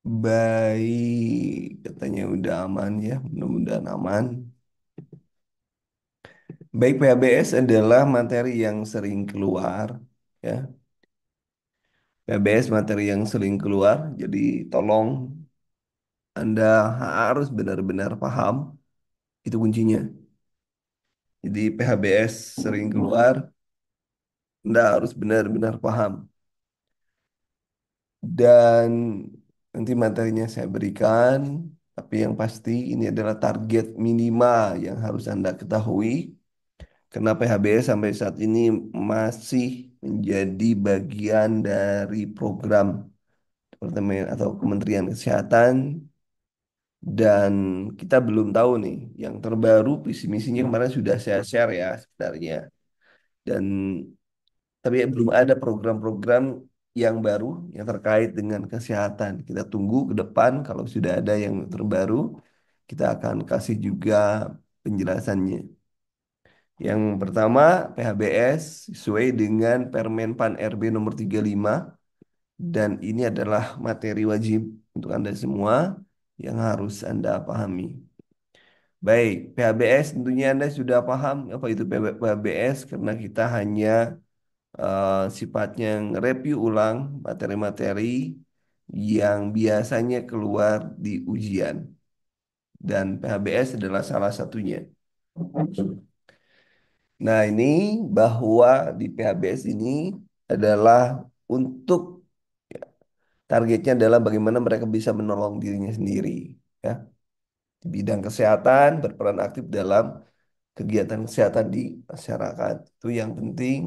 Baik, katanya udah aman ya, mudah-mudahan aman. Baik, PHBS adalah materi yang sering keluar, ya. PHBS materi yang sering keluar, jadi tolong Anda harus benar-benar paham, itu kuncinya. Jadi PHBS sering keluar, Anda harus benar-benar paham. Dan nanti materinya saya berikan, tapi yang pasti ini adalah target minimal yang harus Anda ketahui. Karena PHBS sampai saat ini masih menjadi bagian dari program Departemen atau Kementerian Kesehatan dan kita belum tahu nih yang terbaru visi misinya kemarin sudah saya share ya sebenarnya dan tapi belum ada program-program yang baru yang terkait dengan kesehatan. Kita tunggu ke depan kalau sudah ada yang terbaru kita akan kasih juga penjelasannya. Yang pertama, PHBS sesuai dengan Permen Pan RB nomor 35 dan ini adalah materi wajib untuk Anda semua yang harus Anda pahami. Baik, PHBS tentunya Anda sudah paham apa itu PHBS karena kita hanya sifatnya review ulang materi-materi yang biasanya keluar di ujian dan PHBS adalah salah satunya. Nah, ini bahwa di PHBS ini adalah untuk targetnya adalah bagaimana mereka bisa menolong dirinya sendiri, ya. Di bidang kesehatan berperan aktif dalam kegiatan kesehatan di masyarakat. Itu yang penting,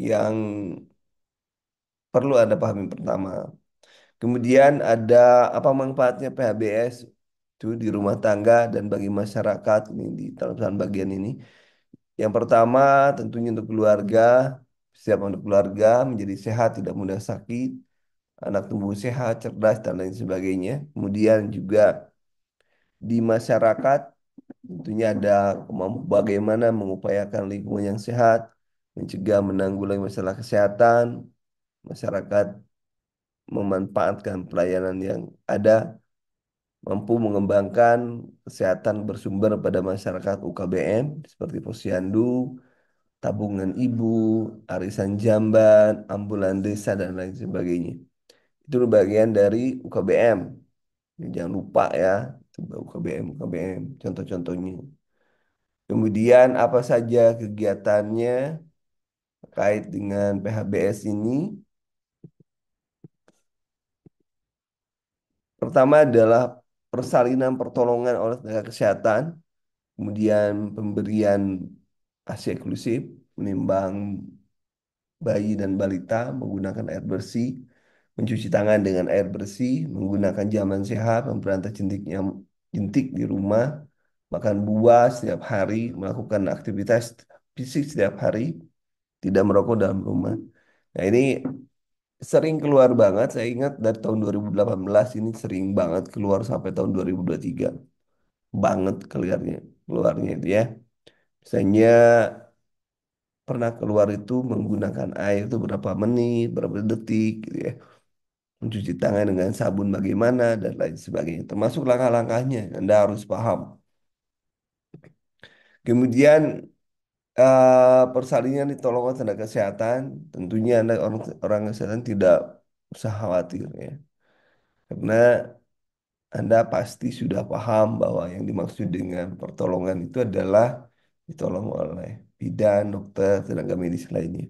yang perlu Anda pahami pertama. Kemudian ada apa manfaatnya PHBS itu di rumah tangga dan bagi masyarakat ini di dalam bagian ini. Yang pertama tentunya untuk keluarga, setiap untuk keluarga menjadi sehat, tidak mudah sakit, anak tumbuh sehat, cerdas, dan lain sebagainya. Kemudian juga di masyarakat, tentunya ada bagaimana mengupayakan lingkungan yang sehat, mencegah menanggulangi masalah kesehatan, masyarakat memanfaatkan pelayanan yang ada, mampu mengembangkan kesehatan bersumber pada masyarakat UKBM seperti posyandu, tabungan ibu, arisan jamban, ambulan desa, dan lain sebagainya. Itu bagian dari UKBM. Jangan lupa ya, coba UKBM, UKBM, contoh-contohnya. Kemudian apa saja kegiatannya terkait dengan PHBS ini? Pertama adalah persalinan pertolongan oleh tenaga kesehatan, kemudian pemberian ASI eksklusif, menimbang bayi dan balita menggunakan air bersih, mencuci tangan dengan air bersih, menggunakan jaman sehat, memberantas jentik di rumah, makan buah setiap hari, melakukan aktivitas fisik setiap hari, tidak merokok dalam rumah. Nah, ini sering keluar banget. Saya ingat dari tahun 2018 ini sering banget keluar sampai tahun 2023. Banget keluarnya, keluarnya itu ya. Misalnya pernah keluar itu menggunakan air itu berapa menit, berapa detik gitu ya. Mencuci tangan dengan sabun bagaimana dan lain sebagainya. Termasuk langkah-langkahnya, Anda harus paham. Kemudian persalinan ditolong tenaga kesehatan, tentunya Anda orang orang kesehatan tidak usah khawatir ya. Karena Anda pasti sudah paham bahwa yang dimaksud dengan pertolongan itu adalah ditolong oleh bidan, dokter, tenaga medis lainnya.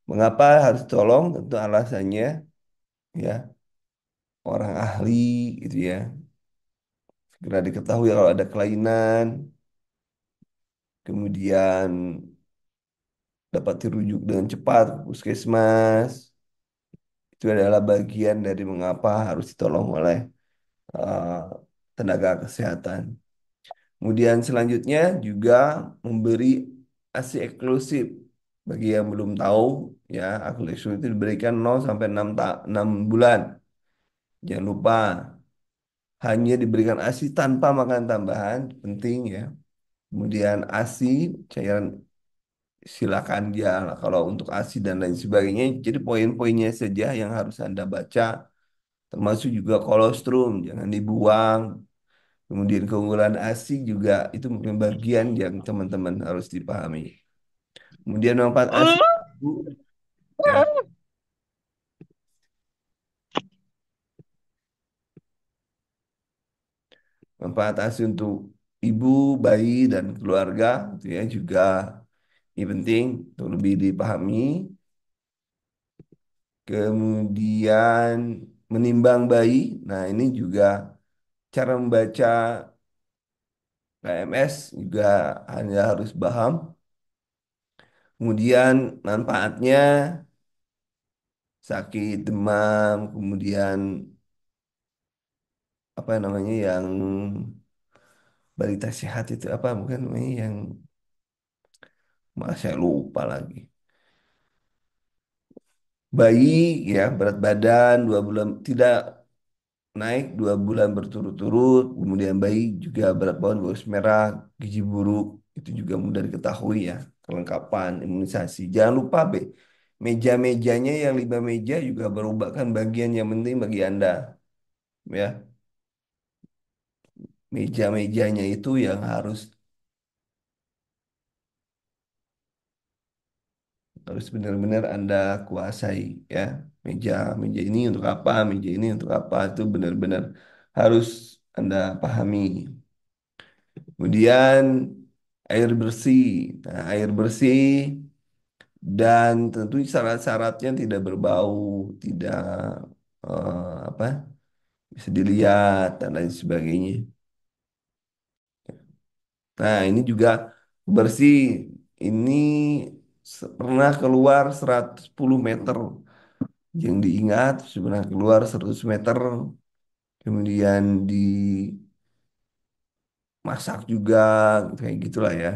Mengapa harus tolong? Tentu alasannya ya orang ahli gitu ya. Segera diketahui kalau ada kelainan, kemudian dapat dirujuk dengan cepat ke puskesmas. Itu adalah bagian dari mengapa harus ditolong oleh eh, tenaga kesehatan. Kemudian selanjutnya juga memberi ASI eksklusif bagi yang belum tahu ya, ASI eksklusif itu diberikan 0 sampai 6 bulan. Jangan lupa hanya diberikan ASI tanpa makan tambahan, penting ya. Kemudian ASI cairan silakan ya kalau untuk ASI dan lain sebagainya. Jadi poin-poinnya saja yang harus Anda baca termasuk juga kolostrum, jangan dibuang. Kemudian keunggulan ASI juga itu mungkin bagian yang teman-teman harus dipahami. Kemudian manfaat ASI, Bu, ya, manfaat ASI untuk ibu, bayi, dan keluarga, itu ya juga ini penting untuk lebih dipahami. Kemudian menimbang bayi, nah ini juga cara membaca KMS juga hanya harus paham. Kemudian manfaatnya sakit, demam, kemudian apa namanya yang balita sehat itu apa bukan namanya yang malah saya lupa lagi. Bayi ya berat badan 2 bulan tidak naik 2 bulan berturut-turut, kemudian bayi juga berat badan goes merah, gizi buruk itu juga mudah diketahui ya. Kelengkapan imunisasi. Jangan lupa B, meja-mejanya yang 5 meja juga merupakan bagian yang penting bagi Anda ya. Meja-mejanya itu yang harus benar-benar Anda kuasai ya. Meja meja ini untuk apa, meja ini untuk apa itu benar-benar harus Anda pahami. Kemudian air bersih. Nah, air bersih dan tentu syarat-syaratnya tidak berbau, tidak apa bisa dilihat dan lain sebagainya. Nah, ini juga bersih. Ini pernah keluar 110 meter. Yang diingat pernah keluar 100 meter. Kemudian dimasak juga, kayak gitulah ya.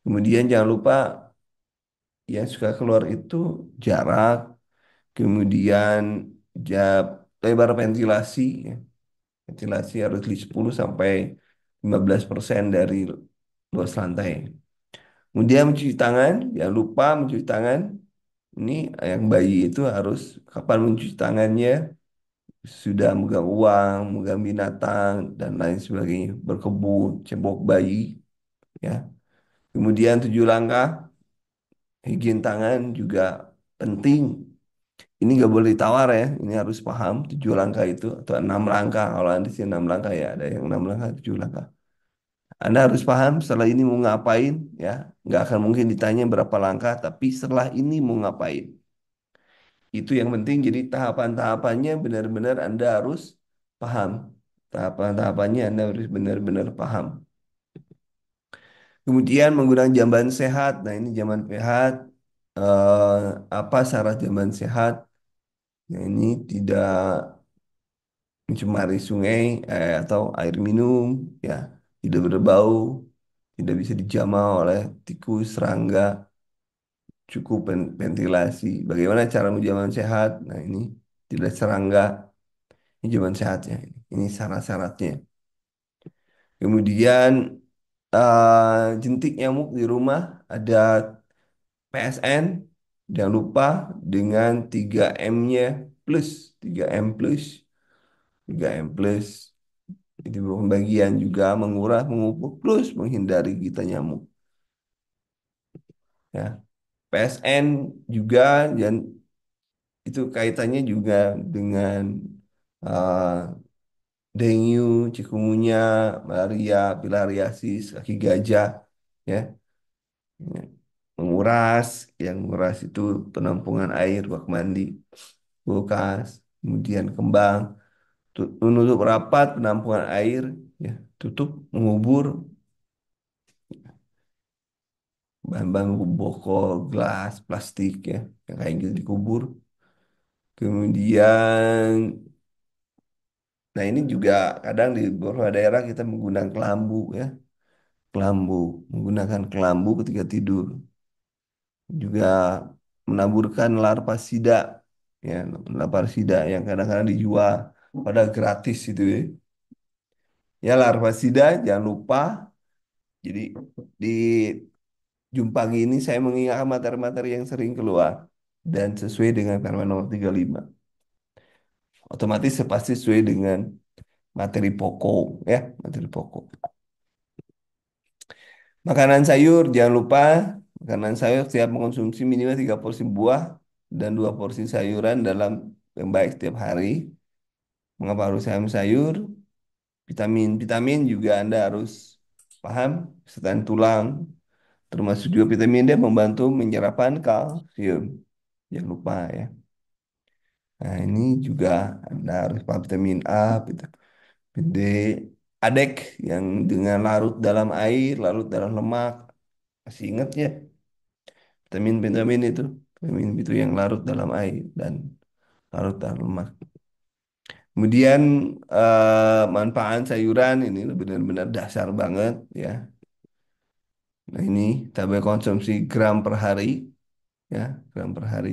Kemudian jangan lupa yang suka keluar itu jarak, kemudian lebar ventilasi, ya. Ventilasi harus di 10 sampai 15% dari luas lantai. Kemudian mencuci tangan, jangan lupa mencuci tangan. Ini yang bayi itu harus kapan mencuci tangannya, sudah megang uang, megang binatang, dan lain sebagainya, berkebun, cebok bayi, ya. Kemudian 7 langkah, higien tangan juga penting. Ini nggak boleh ditawar ya, ini harus paham 7 langkah itu atau 6 langkah. Kalau Anda sih 6 langkah ya, ada yang 6 langkah, 7 langkah. Anda harus paham setelah ini mau ngapain ya. Nggak akan mungkin ditanya berapa langkah, tapi setelah ini mau ngapain. Itu yang penting. Jadi tahapan-tahapannya benar-benar Anda harus paham. Tahapan-tahapannya Anda harus benar-benar paham. Kemudian menggunakan jamban sehat. Nah ini jamban sehat. eh, apa syarat jamban sehat? Nah, ini tidak mencemari sungai atau air minum, ya, tidak berbau, tidak bisa dijamah oleh tikus, serangga, cukup ventilasi. Bagaimana cara menjaman sehat? Nah ini tidak serangga, ini jaman sehatnya. Ini syarat-syaratnya. Kemudian jentik nyamuk di rumah ada PSN, jangan lupa dengan 3M-nya plus, 3M plus, 3M plus. Jadi pembagian juga menguras, memupuk, plus menghindari gigitan nyamuk. Ya. PSN juga dan itu kaitannya juga dengan uh, dengue, chikungunya, malaria, filariasis, kaki gajah, ya. Ya. Menguras, yang menguras itu penampungan air, bak mandi, kulkas, kemudian kembang, menutup rapat penampungan air, ya, tutup, mengubur bahan-bahan bokol, gelas, plastik ya, yang kayak gitu dikubur. Kemudian, nah ini juga kadang di beberapa daerah kita menggunakan kelambu ya, kelambu, menggunakan kelambu ketika tidur. Juga menaburkan larva sida, ya, larva sida yang kadang-kadang dijual pada gratis itu ya. Ya larva sida jangan lupa. Jadi di Jumpang ini saya mengingatkan materi-materi yang sering keluar dan sesuai dengan Permen nomor 35. Otomatis pasti sesuai dengan materi pokok ya, materi pokok. Makanan sayur jangan lupa, makanan sayur setiap mengkonsumsi minimal 3 porsi buah dan 2 porsi sayuran dalam yang baik setiap hari. Mengapa harus sayur? Vitamin juga Anda harus paham, selain tulang, termasuk juga vitamin D membantu menyerapkan kalsium. Jangan lupa ya. Nah, ini juga Anda harus paham vitamin A, vitamin D, ADEK yang dengan larut dalam air, larut dalam lemak. Masih ingat ya, vitamin-vitamin itu. Vitamin itu yang larut dalam air dan larut dalam lemak. Kemudian manfaat sayuran ini benar-benar dasar banget ya. Nah, ini tabel konsumsi gram per hari ya, gram per hari.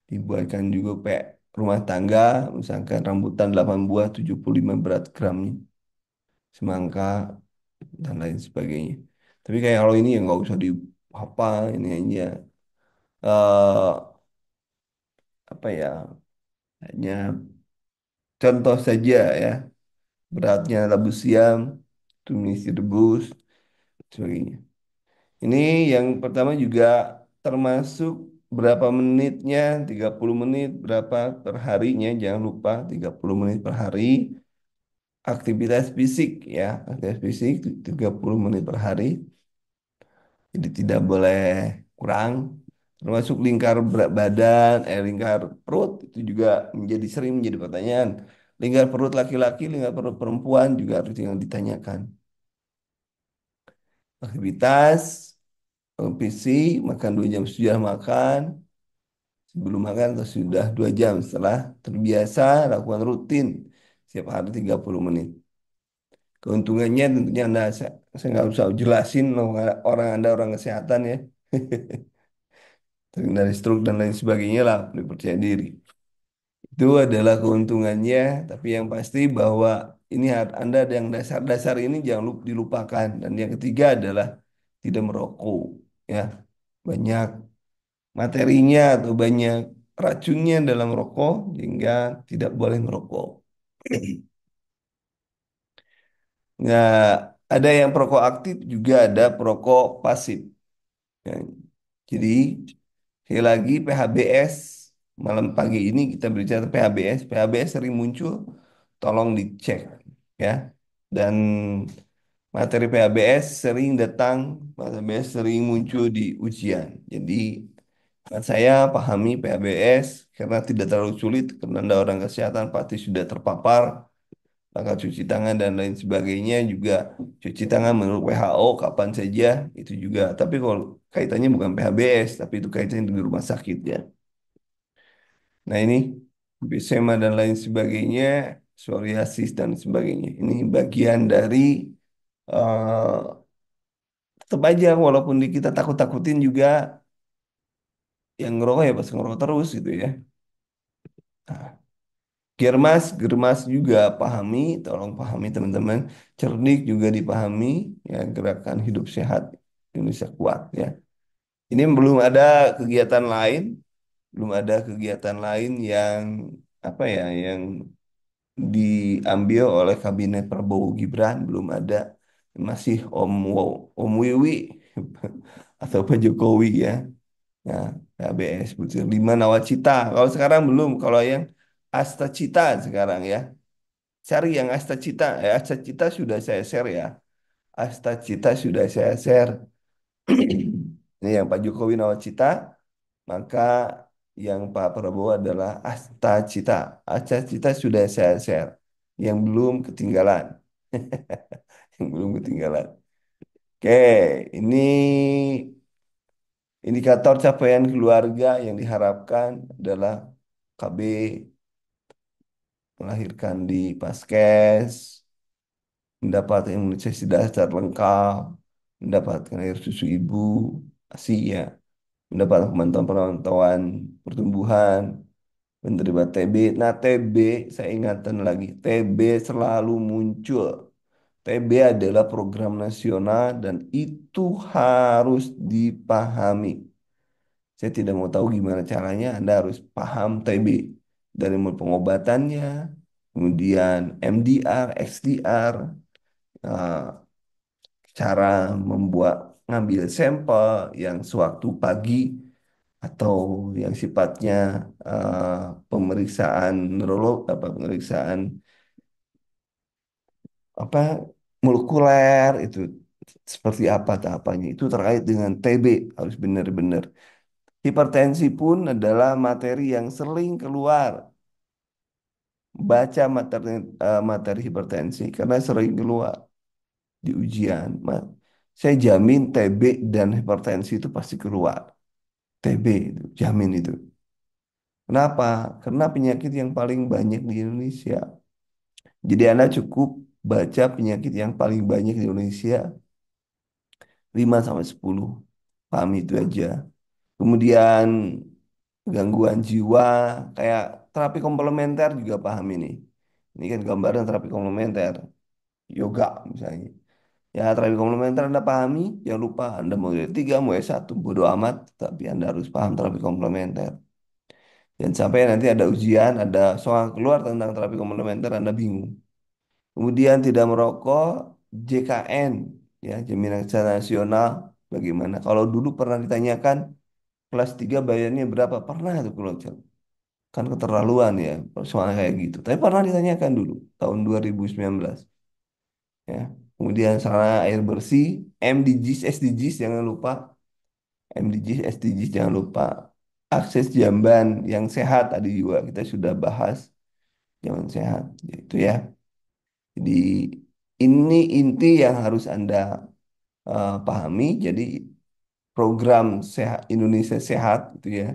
Dibuatkan juga rumah tangga, misalkan rambutan 8 buah 75 berat gramnya, semangka dan lain sebagainya. Tapi kayak kalau ini ya nggak usah di apa ini aja eh apa ya, hanya contoh saja ya, beratnya labu siam, tumis rebus, sebagainya. Ini yang pertama juga termasuk berapa menitnya, 30 menit, berapa per harinya, jangan lupa 30 menit per hari. Aktivitas fisik ya, aktivitas fisik 30 menit per hari. Jadi tidak boleh kurang. Termasuk lingkar berat badan, lingkar perut itu juga sering menjadi pertanyaan. Lingkar perut laki-laki, lingkar perut perempuan juga harus yang ditanyakan. Aktivitas fisik, makan 2 jam sudah makan, sebelum makan atau sudah 2 jam setelah terbiasa lakukan rutin setiap hari 30 menit. Keuntungannya tentunya Anda, saya nggak usah jelasin orang Anda orang kesehatan ya. Dari stroke dan lain sebagainya lah, perlu percaya diri. Itu adalah keuntungannya, tapi yang pasti bahwa ini Anda ada yang dasar-dasar ini jangan dilupakan. Dan yang ketiga adalah tidak merokok ya. Banyak materinya atau banyak racunnya dalam rokok sehingga tidak boleh merokok. Nggak ada yang perokok aktif juga ada perokok pasif. Ya. Jadi sekali lagi PHBS malam pagi ini kita berbicara PHBS. PHBS sering muncul, tolong dicek ya. Dan materi PHBS sering datang, PHBS sering muncul di ujian. Jadi saya pahami PHBS karena tidak terlalu sulit karena Anda orang kesehatan pasti sudah terpapar, langkah cuci tangan dan lain sebagainya juga, cuci tangan menurut WHO kapan saja itu juga. Tapi kalau kaitannya bukan PHBS tapi itu kaitannya di rumah sakit ya. Nah, ini bisema dan lain sebagainya, psoriasis dan sebagainya, ini bagian dari eh tetap aja walaupun kita takut-takutin juga, yang ngerokok ya pas ngerokok terus gitu ya. Nah, Germas, Germas juga pahami, tolong pahami teman-teman. Cerdik juga dipahami, ya gerakan hidup sehat Indonesia kuat ya. Ini belum ada kegiatan lain, belum ada kegiatan lain yang apa ya, yang diambil oleh kabinet Prabowo Gibran, belum ada. Masih Om Wiwi atau Pak Jokowi ya. Nah, KBS Putri 5 Nawacita. Kalau sekarang belum, kalau yang Astacita sekarang ya. Cari yang Astacita. Astacita sudah saya share ya. Astacita sudah saya share. Ini yang Pak Jokowi Nawacita, maka yang Pak Prabowo adalah Astacita. Astacita sudah saya share. Yang belum ketinggalan. Yang belum ketinggalan. Oke, ini indikator capaian keluarga yang diharapkan adalah KB melahirkan di Paskes, mendapatkan imunisasi dasar lengkap, mendapatkan air susu ibu, ASI ya, mendapatkan pemantauan-pemantauan pertumbuhan, menerima TB. Nah, TB, saya ingatkan lagi, TB selalu muncul. TB adalah program nasional dan itu harus dipahami. Saya tidak mau tahu gimana caranya, Anda harus paham TB. dari mulai pengobatannya, kemudian MDR, XDR, eh, cara membuat ngambil sampel yang sewaktu pagi atau yang sifatnya eh, pemeriksaan neurolog apa pemeriksaan apa molekuler itu seperti apa tahapannya itu terkait dengan TB harus benar-benar. Hipertensi pun adalah materi yang sering keluar. Baca materi hipertensi karena sering keluar di ujian. Saya jamin TB dan hipertensi itu pasti keluar. TB itu, jamin itu. Kenapa? Karena penyakit yang paling banyak di Indonesia. Jadi Anda cukup baca penyakit yang paling banyak di Indonesia 5 sampai 10. Paham itu aja. Kemudian gangguan jiwa kayak terapi komplementer juga paham ini. Ini kan gambaran terapi komplementer, yoga misalnya. Ya, terapi komplementer Anda pahami, jangan lupa Anda mau D3, mau S1, bodo amat, tapi Anda harus paham terapi komplementer. Dan sampai nanti ada ujian, ada soal keluar tentang terapi komplementer, Anda bingung. Kemudian tidak merokok, JKN, ya, Jaminan Kesehatan Nasional, bagaimana? Kalau dulu pernah ditanyakan, kelas 3 bayarnya berapa? Pernah tuh kalau kan keterlaluan ya, soalnya kayak gitu. Tapi pernah ditanyakan dulu, tahun 2019. Ya. Kemudian sarana air bersih, MDGs, SDGs jangan lupa, MDGs, SDGs jangan lupa. Akses jamban yang sehat tadi juga kita sudah bahas, jamban sehat, itu ya. Jadi ini inti yang harus Anda pahami. Jadi program sehat Indonesia Sehat itu ya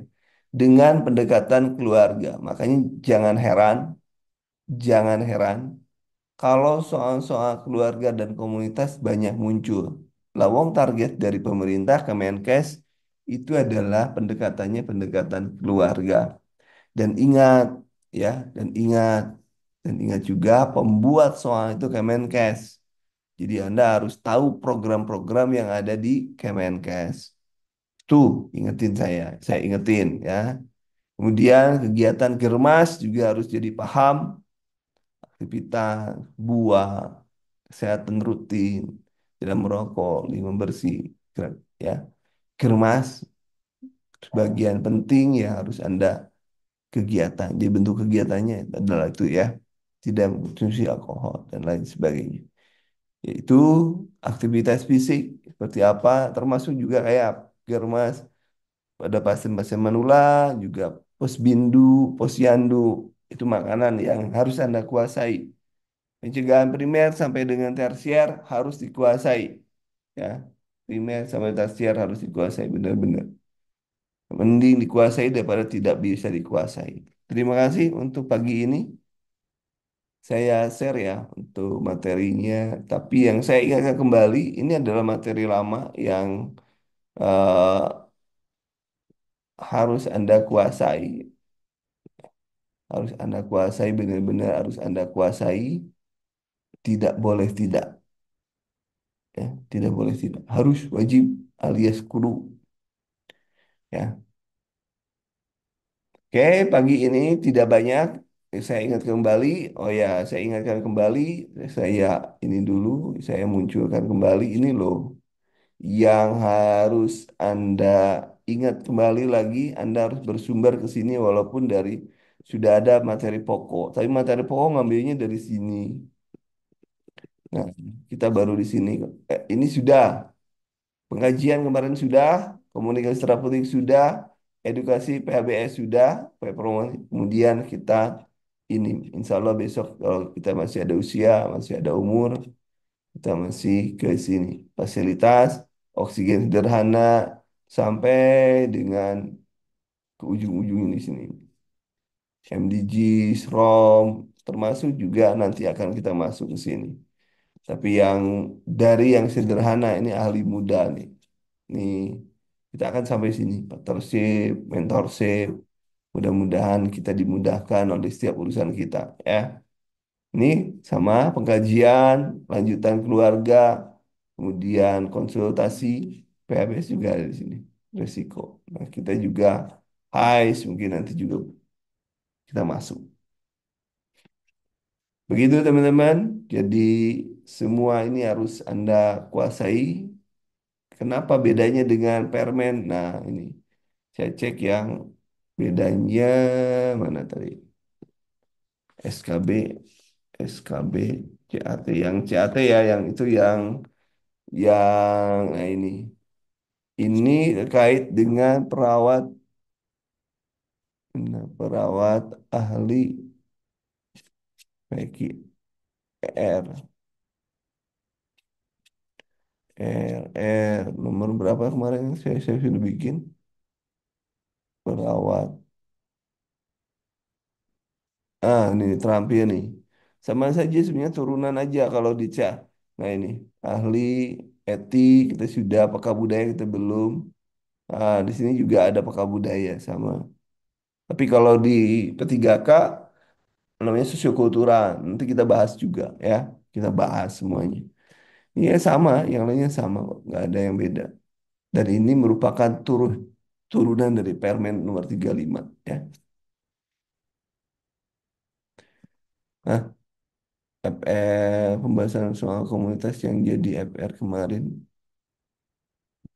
dengan pendekatan keluarga. Makanya jangan heran kalau soal-soal keluarga dan komunitas banyak muncul. Lawang target dari pemerintah Kemenkes itu adalah pendekatannya pendekatan keluarga. Dan ingat ya, dan ingat juga pembuat soal itu Kemenkes. Jadi Anda harus tahu program-program yang ada di Kemenkes. Tuh, ingetin saya ingetin ya. Kemudian kegiatan Germas juga harus jadi paham aktivitas, buah, kesehatan rutin, tidak merokok, lima bersih, ya. Kermas, sebagian penting ya harus Anda kegiatan. Jadi bentuk kegiatannya adalah itu ya, tidak mengkonsumsi alkohol dan lain sebagainya. Yaitu aktivitas fisik seperti apa, termasuk juga kayak Germas pada pasien-pasien manula, juga posbindu, posyandu, itu makanan yang harus Anda kuasai. Pencegahan primer sampai dengan tersier harus dikuasai. Ya, primer sampai tersier harus dikuasai benar-benar. Mending dikuasai daripada tidak bisa dikuasai. Terima kasih untuk pagi ini. Saya share ya untuk materinya. Tapi yang saya ingatkan kembali, ini adalah materi lama yang eh, harus Anda kuasai. Harus Anda kuasai, benar-benar harus Anda kuasai. Tidak boleh tidak. Ya, tidak boleh tidak. Harus wajib alias kudu. Ya. Oke, pagi ini tidak banyak. Saya ingat kembali. Oh ya, saya ingatkan kembali. Saya ini dulu. Saya munculkan kembali. Ini loh. Yang harus Anda ingat kembali lagi. Anda harus bersumber ke sini walaupun dari sudah ada materi pokok. Tapi materi pokok ngambilnya dari sini. Nah, kita baru di sini. Ini sudah. Pengajian kemarin sudah, komunikasi terapeutik sudah, edukasi PHBS sudah, kemudian kita ini, insya Allah besok kalau kita masih ada usia, masih ada umur, kita masih ke sini. Fasilitas, oksigen sederhana, sampai dengan ke ujung-ujung ini sini. MDG, ROM, termasuk juga nanti akan kita masuk ke sini. Tapi yang dari yang sederhana ini ahli muda nih. Nih, kita akan sampai sini, partnership, mentorship. Mudah-mudahan kita dimudahkan oleh setiap urusan kita, ya. Ini sama pengkajian, lanjutan keluarga, kemudian konsultasi, PHBS juga ada di sini. Resiko. Nah, kita juga HIS mungkin nanti juga kita masuk. Begitu teman-teman. Jadi semua ini harus Anda kuasai. Kenapa bedanya dengan permen? Nah, ini saya cek yang bedanya mana tadi? SKB, SKB, CAT. Yang CAT ya, yang itu yang nah ini terkait dengan perawat ahli PKR, nomor berapa kemarin saya sudah bikin perawat. Ini terampil nih. Sama saja sebenarnya turunan aja kalau di CA. Nah ini ahli etik kita sudah, apakah budaya kita belum. Di sini juga ada apakah budaya sama. Tapi kalau di P3K namanya sosiokultural. Nanti kita bahas juga ya. Kita bahas semuanya. Iya sama, yang lainnya sama kok. Nggak ada yang beda. Dan ini merupakan turunan dari Permen nomor 35 ya. Nah, pembahasan soal komunitas yang jadi FR kemarin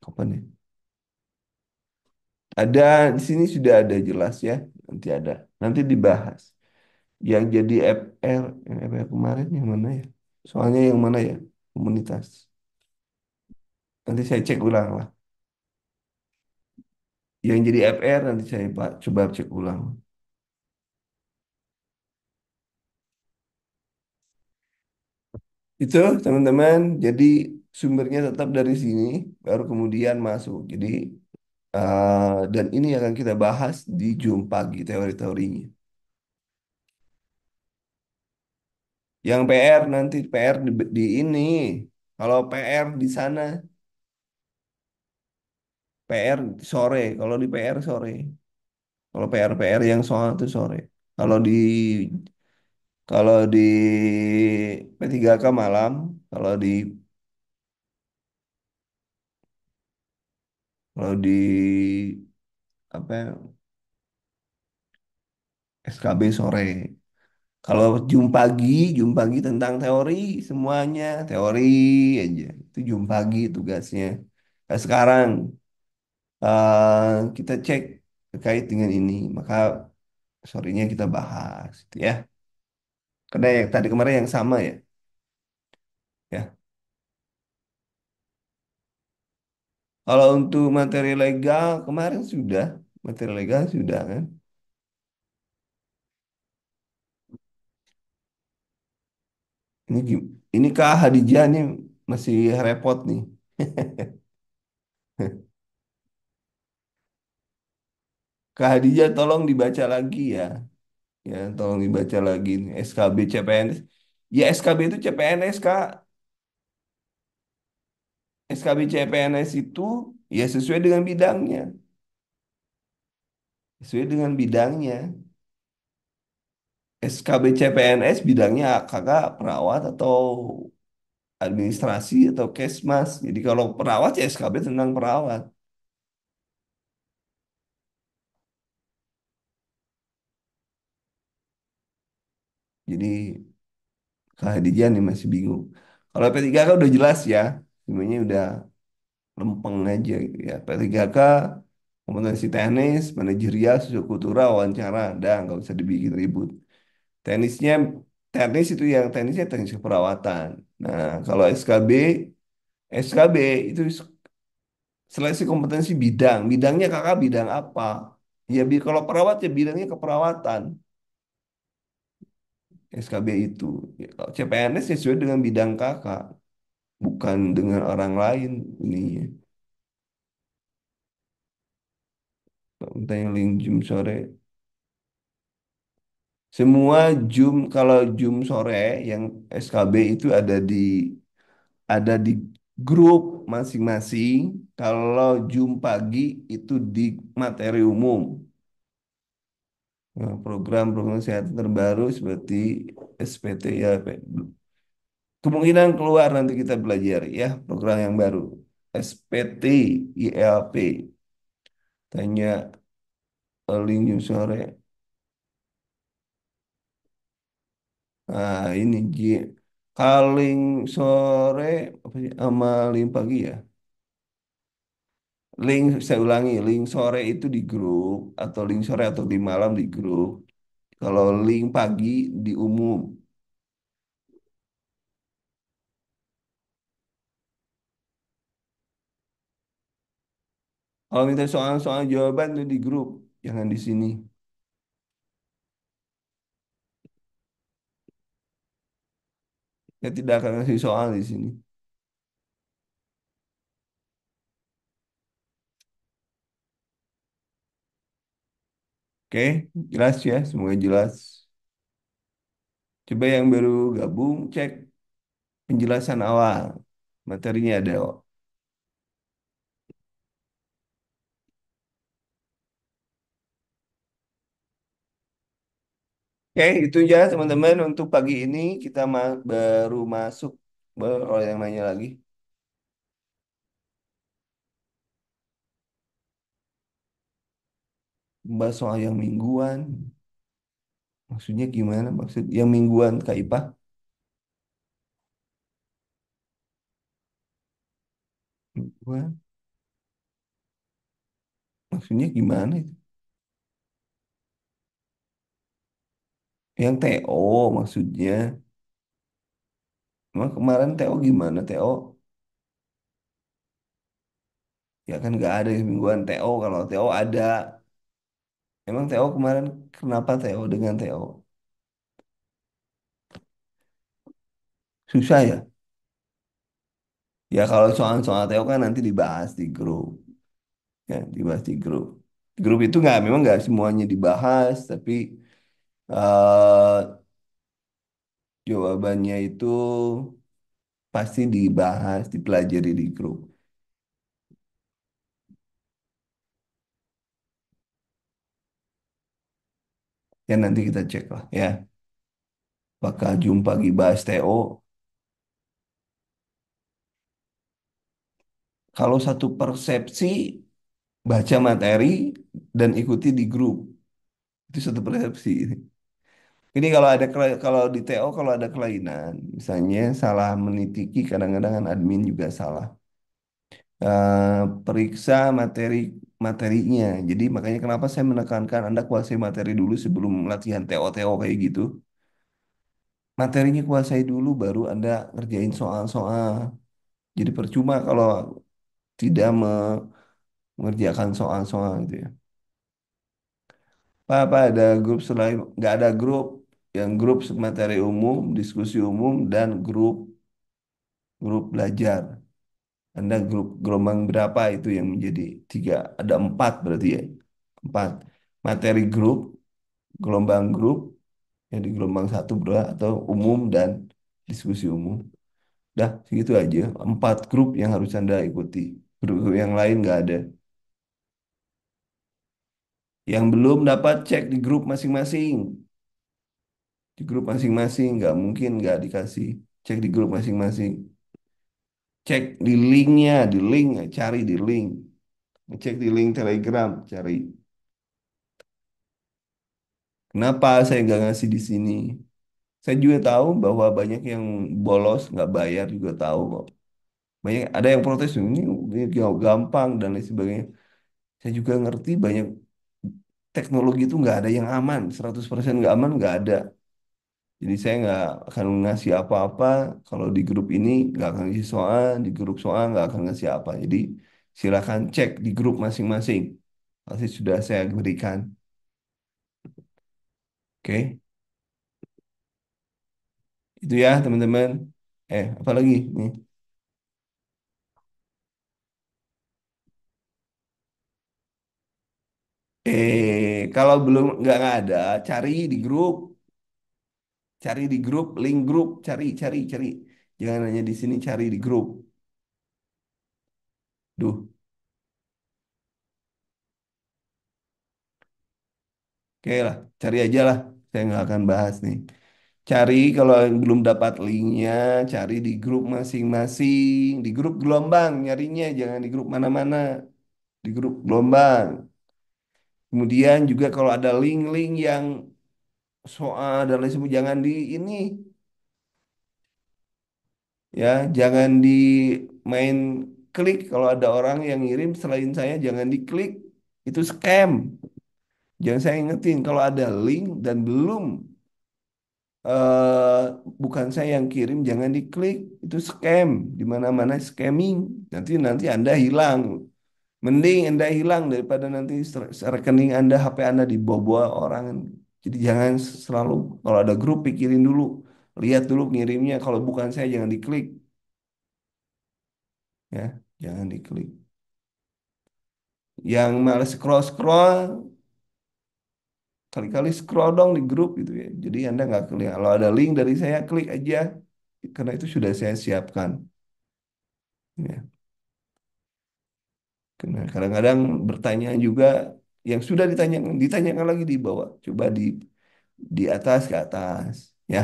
kapan ya? Ada di sini sudah ada jelas ya. Nanti ada. Nanti dibahas. Yang jadi FR, yang FR kemarin yang mana ya? Soalnya yang mana ya? Komunitas. Nanti saya cek ulang lah. Yang jadi FR nanti saya coba cek ulang. Itu teman-teman, jadi sumbernya tetap dari sini, baru kemudian masuk. Jadi dan ini akan kita bahas di Zoom pagi teori-teorinya. Yang PR nanti PR di ini. Kalau PR di sana, PR sore. Kalau di PR sore. Kalau PR yang soal itu sore. Kalau di kalau di P3K malam. Kalau di apa ya, SKB sore. Kalau Zoom pagi tentang teori semuanya teori aja. Itu Zoom pagi tugasnya. Nah, sekarang kita cek terkait dengan ini, maka sorenya kita bahas, gitu ya. Karena yang tadi kemarin yang sama ya, ya. Kalau untuk materi legal kemarin sudah, materi legal sudah kan. Ini Kak Hadijah nih masih repot nih. Kak Hadijah tolong dibaca lagi ya. Ya, tolong dibaca lagi nih, SKB CPNS. Ya SKB itu CPNS Kak. SKB CPNS itu ya sesuai dengan bidangnya. Sesuai dengan bidangnya. SKB CPNS bidangnya kakak perawat atau administrasi atau kesmas. Jadi kalau perawat ya SKB tentang perawat. Jadi Kak Hadijah nih masih bingung. Kalau P3K udah jelas ya. Semuanya udah lempeng aja gitu ya. P3K kompetensi teknis, manajerial, sosiokultural, wawancara. Udah nggak usah dibikin ribut. Teknisnya, teknisnya teknis keperawatan. Nah, kalau SKB itu seleksi kompetensi bidang. Bidangnya kakak bidang apa? Ya, kalau perawat ya bidangnya keperawatan. SKB itu. Ya, kalau CPNS ya sesuai dengan bidang kakak, bukan dengan orang lain ininya. Entah yang link Zoom sore. Semua Zoom, kalau Zoom sore yang SKB itu ada di grup masing-masing. Kalau Zoom pagi itu di materi umum. Nah, program-program kesehatan terbaru seperti SPT ya. Kemungkinan keluar nanti kita belajar ya program yang baru. SPT ILP. Tanya link Zoom sore. Nah, ini Ji. Kalau link sore apa sih, sama link pagi ya. Link saya ulangi, link sore itu di grup atau link sore atau di malam di grup. Kalau link pagi di umum. Kalau minta soal-soal jawaban tuh di grup, jangan di sini. Saya tidak akan kasih soal di sini. Oke, jelas ya, semoga jelas. Coba yang baru gabung cek penjelasan awal. Materinya ada kok. Oke, itu ya teman-teman untuk pagi ini kita baru masuk. Kalau yang nanya lagi, bahas soal yang mingguan. Maksudnya gimana? Maksud yang mingguan Kak Ipah? Mingguan? Maksudnya gimana itu? Yang TO maksudnya. Emang kemarin TO gimana TO? Ya kan nggak ada yang mingguan TO. Kalau TO ada. Emang TO kemarin kenapa TO dengan TO? Susah ya? Ya kalau soal-soal TO kan nanti dibahas di grup. Ya, dibahas di grup. Di grup itu nggak, memang nggak semuanya dibahas, tapi eh jawabannya itu pasti dibahas, dipelajari di grup. Ya nanti kita cek lah ya. Apakah jumpa bahas TO? Kalau satu persepsi, baca materi dan ikuti di grup. Itu satu persepsi. Ini kalau ada kalau di TO kalau ada kelainan, misalnya salah menitiki, kadang-kadang kan admin juga salah. Periksa materinya. Jadi makanya kenapa saya menekankan Anda kuasai materi dulu sebelum latihan TO-TO kayak gitu. Materinya kuasai dulu baru Anda ngerjain soal-soal. Jadi percuma kalau tidak mengerjakan soal-soal gitu ya. Apa ada grup selain nggak ada grup yang grup materi umum, diskusi umum dan grup belajar. Anda grup gelombang berapa itu yang menjadi tiga? Ada empat berarti ya. Empat. Materi grup, gelombang grup, yang di gelombang satu bro, atau umum dan diskusi umum. Dah, segitu aja. Empat grup yang harus Anda ikuti. Grup yang lain nggak ada. Yang belum dapat cek di grup masing-masing. Di grup masing-masing, nggak mungkin nggak dikasih. Cek di grup masing-masing. Cek di linknya, di link, cari di link. Cek di link Telegram, cari. Kenapa saya nggak ngasih di sini? Saya juga tahu bahwa banyak yang bolos, nggak bayar juga tahu kok. Banyak ada yang protes ini gampang dan lain sebagainya. Saya juga ngerti banyak teknologi itu nggak ada yang aman, 100% nggak aman nggak ada. Jadi saya nggak akan ngasih apa-apa kalau di grup ini nggak akan ngasih soal, di grup soal nggak akan ngasih apa. Jadi silakan cek di grup masing-masing. Pasti sudah saya berikan. Oke, itu ya teman-teman. Apa lagi nih? Kalau belum nggak ada, cari di grup, link grup, cari. Jangan hanya di sini, cari di grup. Duh, oke lah, cari aja lah. Saya nggak akan bahas nih. Cari kalau yang belum dapat linknya, cari di grup masing-masing, di grup gelombang nyarinya, jangan di grup mana-mana, di grup gelombang. Kemudian juga kalau ada link-link yang soal dan lain sebagainya. Jangan di ini ya, jangan di main klik. Kalau ada orang yang ngirim selain saya, jangan diklik. Itu scam. Jangan, saya ingetin kalau ada link dan belum eh bukan saya yang kirim, jangan diklik. Itu scam. Di mana-mana scamming. Nanti Anda hilang. Mending Anda hilang daripada nanti rekening Anda, HP Anda dibawa orang. Jadi jangan selalu kalau ada grup pikirin dulu. Lihat dulu ngirimnya. Kalau bukan saya jangan diklik ya. Jangan diklik. Yang males scroll-scroll, kali-kali scroll dong di grup gitu ya. Jadi Anda nggak klik. Kalau ada link dari saya, klik aja. Karena itu sudah saya siapkan. Ya. Karena kadang-kadang bertanya juga yang sudah ditanyakan lagi di bawah. Coba di atas ke atas. Ya.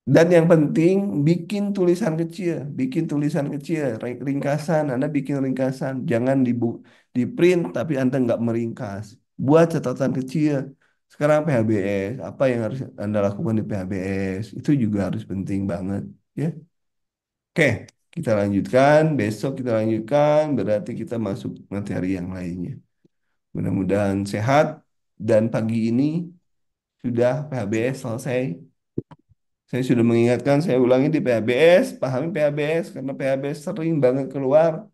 Dan yang penting bikin tulisan kecil, bikin tulisan kecil, ringkasan. Anda bikin ringkasan, jangan di print tapi Anda nggak meringkas. Buat catatan kecil. Sekarang PHBS, apa yang harus Anda lakukan di PHBS itu juga harus penting banget, ya. Oke, kita lanjutkan. Besok kita lanjutkan. Berarti kita masuk materi yang lainnya. Mudah-mudahan sehat dan pagi ini sudah PHBS selesai. Saya sudah mengingatkan, saya ulangi di PHBS, pahami PHBS karena PHBS sering banget keluar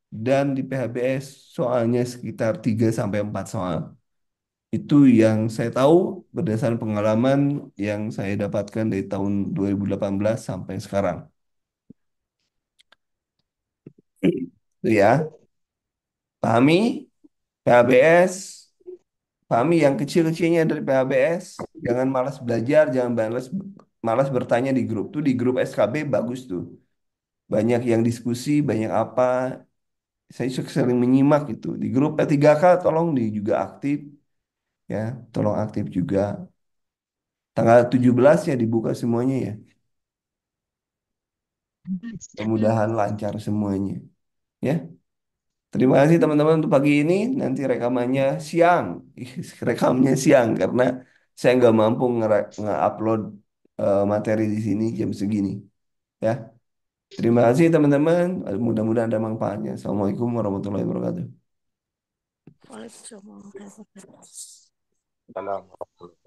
dan di PHBS soalnya sekitar 3 sampai 4 soal. Itu yang saya tahu berdasarkan pengalaman yang saya dapatkan dari tahun 2018 sampai sekarang. Itu ya, pahami PHBS, pahami yang kecil-kecilnya dari PHBS, jangan malas belajar, jangan malas bertanya di grup. Tuh di grup SKB bagus tuh. Banyak yang diskusi, banyak apa. Saya sering menyimak itu di grup P3K, tolong juga aktif ya, tolong aktif juga. Tanggal 17 ya dibuka semuanya ya. Mudah-mudahan lancar semuanya ya. Terima kasih teman-teman untuk pagi ini. Nanti rekamannya siang. Rekamnya siang karena saya nggak mampu nge-upload materi di sini jam segini ya. Terima kasih teman-teman. Mudah-mudahan ada manfaatnya. Assalamualaikum warahmatullahi wabarakatuh. Waalaikumsalam warahmatullahi wabarakatuh. Salam.